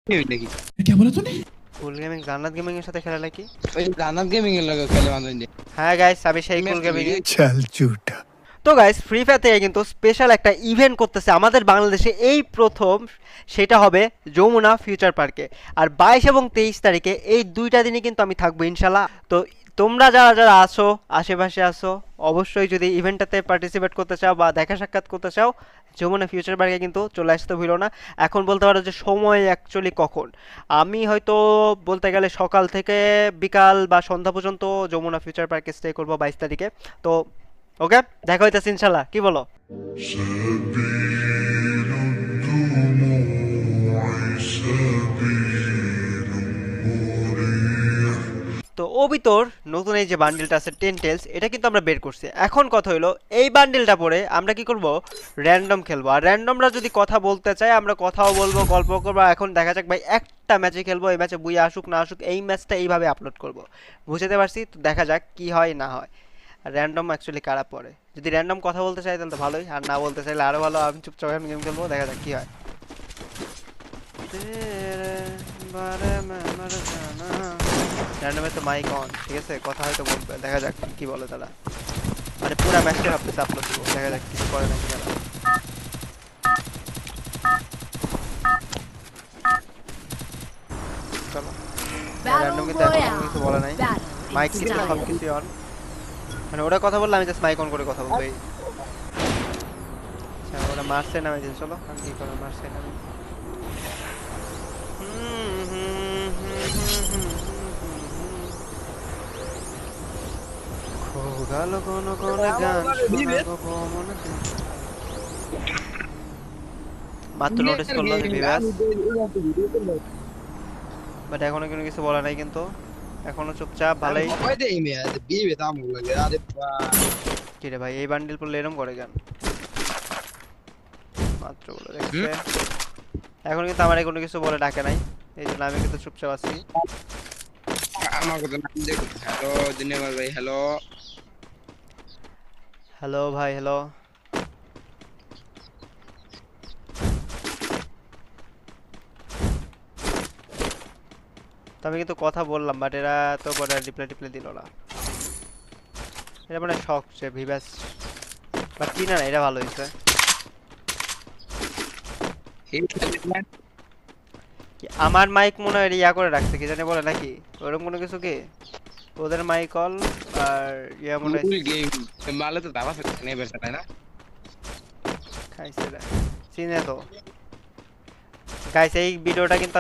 দেখি क्या बोला तूने? কুল গেমিং জান্নাত গেমিং এর সাথে খেলা নাকি? ওই জান্নাত গেমিং এর লগে খেলে বান্ধব দিয়ে হ্যাঁ গাইস, আমি সেই কুল গেমিং এ। चल झूठा। তো গাইস, ফ্রি ফায়ার থেকে কিন্তু স্পেশাল একটা ইভেন্ট করতেছে আমাদের বাংলাদেশে এই প্রথম। সেটা হবে যমুনা ফিউচার পার্কে। আর 22 এবং 23 তারিখে এই দুইটা দিনই কিন্তু আমি থাকবো ইনশাল্লাহ। তো তোমরা যারা যারা আসো, আশেপাশে আসো, অবশ্যই যদি ইভেন্টটাতে পার্টিসিপেট করতে চাও বা দেখা সাক্ষাৎ করতে চাও, যমুনা ফিউচার পার্কে কিন্তু চলে আসতে ভুলো না। এখন বলতে পারো যে সময় অ্যাকচুয়ালি কখন, আমি হয়তো বলতে গেলে সকাল থেকে বিকাল বা সন্ধ্যা পর্যন্ত যমুনা ফিউচার পার্কে স্টে করবো 22 তারিখে। তো ওকে, দেখা হইতেছে ইনশাল্লাহ, কি বলো? سبيل الدموع سبيل مريح। তো ও ভিতর নতুন এই যে বান্ডেলটা আছে 10 টেলস, এটা কিন্তু আমরা বের করছি। এখন কথা হলো এই বান্ডেলটা পরে আমরা কি করব, র্যান্ডম খেলবো। আর র্যান্ডমরা যদি কথা বলতে চায় আমরা কথাও বলবো, গল্প করবো। এখন দেখা যাক ভাই, একটা ম্যাচে খেলবো, এই ম্যাচে বুইয়া আসুক না আসুক, এই ম্যাচটা এইভাবে আপলোড করব, বুঝতে পারছি? তো দেখা যাক কি হয় না হয়। র্যান্ডম অ্যাকচুয়ালি কারা পড়ে, যদি র্যান্ডম কথা বলতে চাই তাহলে তো ভালোই, আর না বলতে চাইলে আরো ভালো। আমি চুপচাপ এখন গেম খেলবো, দেখা যাক কি হয়। র্যান্ডমে তো মাইক অন, ঠিক আছে, কথা হয়তো বলবে, দেখা যাক কি বলে তারা। মানে পুরো ম্যাচটা ভাবতেছে আপলোড দিব, দেখা যাক কিছু করে নাকি তারা। চলো, র্যান্ডম কিন্তু এখন কোনো কিছু বলে নাই, মাইক কিন্তু সব কিছু অন। মানে ওরা কথা বললে আমি জাস্ট মাইক অন করে কথা বলবো এই। আচ্ছা, ওরা মারছে নামে দিন, চলো আমি কি করে মারছে নামে। গালো কোন কোন গান শোনাবো মনেতে। মাত্র নোটিস করলো যে বিবাস, বাট এখনো কোনো কিছু বলা নাই কিন্তু, এখনো চুপচাপ ভালোই। ওই দে ইমিয়া বিবে দাম লাগে আরে কি রে ভাই, এই বান্ডিল পড়লে এরম করে কেন? মাত্র বলে দেখছে, এখন কিন্তু আমার কোনো কিছু বলে ডাকে নাই, এই জন্য আমি কিন্তু চুপচাপ আছি। আমার কথা নাম দেখ। হ্যালো ধন্যবাদ ভাই। হ্যালো হ্যালো ভাই, হ্যালো। তো আমি কিন্তু কথা বললাম, বাট এরা তো পরে রিপ্লাই টিপ্লাই দিল না। এটা মানে শখ যে ভিভাস, বাট চিনা না, এটা ভালো হয়েছে। আমার মাইক মনে হয় ইয়া করে রাখছে, কি জানি বলে নাকি ওরকম কোনো কিছু, কি ওদের মাইক অল আর ইয়া মনে হয় গেম মালে তো দাবা থাকে না বেশ তাই না? খাইছে রে, চিনে তো। গাইস, এই ভিডিওটা কিন্তু